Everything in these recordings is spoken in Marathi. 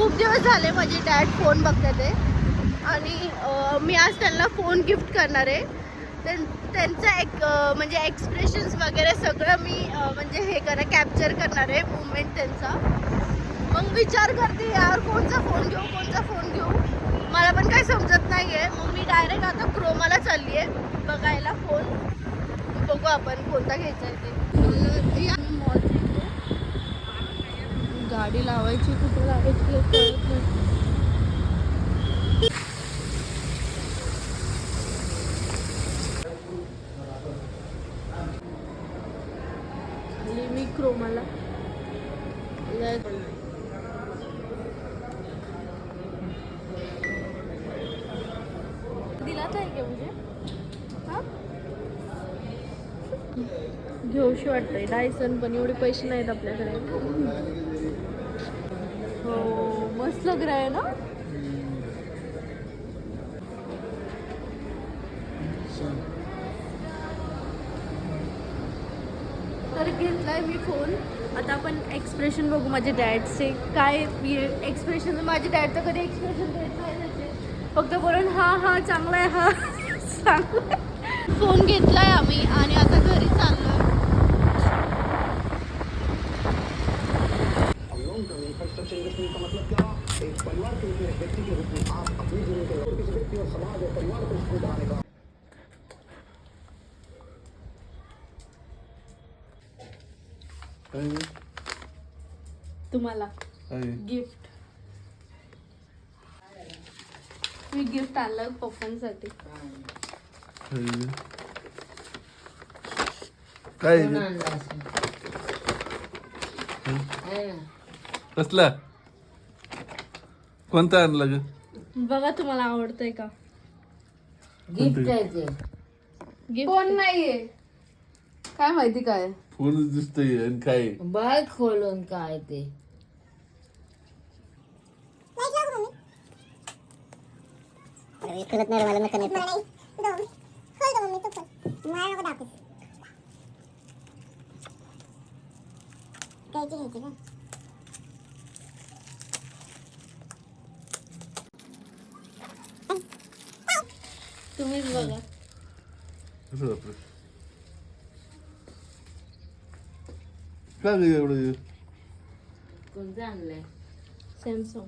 खूप दिवस झाले माझे डॅड फोन बघतात आहे आणि मी आज त्यांना फोन गिफ्ट करणार आहे. त्यांचं म्हणजे एक्सप्रेशन्स वगैरे सगळं मी म्हणजे हे कॅप्चर करणार आहे मुवमेंट त्यांचा. मग विचार करते यार कोणता फोन घेऊ. मला पण काही समजत नाही आहे. मग मी डायरेक्ट आता क्रोमाला चालली आहे बघायला फोन. बघू आपण कोणता घ्यायचा आहे ते. गाडी लावायची कुठे लावायची कळत नाही. मी क्रोमाला दिलाच आहे का म्हणजे हा घेऊशी वाटतंय डायसन पण एवढे पैसे नाहीत आपल्याकडे. हो मस्त लग रहा है ना. तर घेतलाय मी फोन. आता आपण एक्सप्रेशन बघू माझ्या डॅडचे काय एक्सप्रेशन. माझ्या डॅडचं कधी एक्सप्रेशन देत नाही त्याचे, फक्त बोलून हा चांगला आहे हा चांगला आहे. फोन घेतलाय आम्ही आणि आता घरी चाललोय. तुम्हाला गिफ्ट मी गिफ्ट आणलं पप्पांसाठी. काय कसला कोणता आणला ग? बघा तुम्हाला आवडतंय का. गिफ्ट आहे ते. गिफ्ट फोन नाहीये, काय माहिती काय. फोनच दिसतोय आणि काय बाय खोलून काय ते. कळत नाही मला नका नाही खोल दो मम्मी तू खोल मला नको दाखव कायची घ्यायची का. तुम्हीच बघा. काय ग एवढं कोणतं आणलंय. सॅमसंग.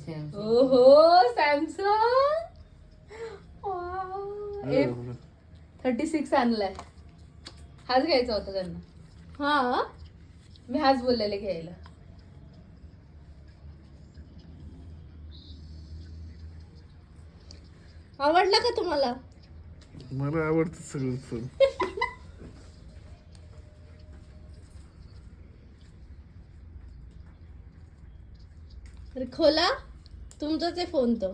सॅमसंग. ओहो सॅमसंग 36 आणलाय. हाच घ्यायचा होता त्यांना. हा मी हाच बोललेले घ्यायला. आवडला का तुम्हाला. मला आवडतं सगळं फोन. तर खोला तुमचाच आहे फोन तो.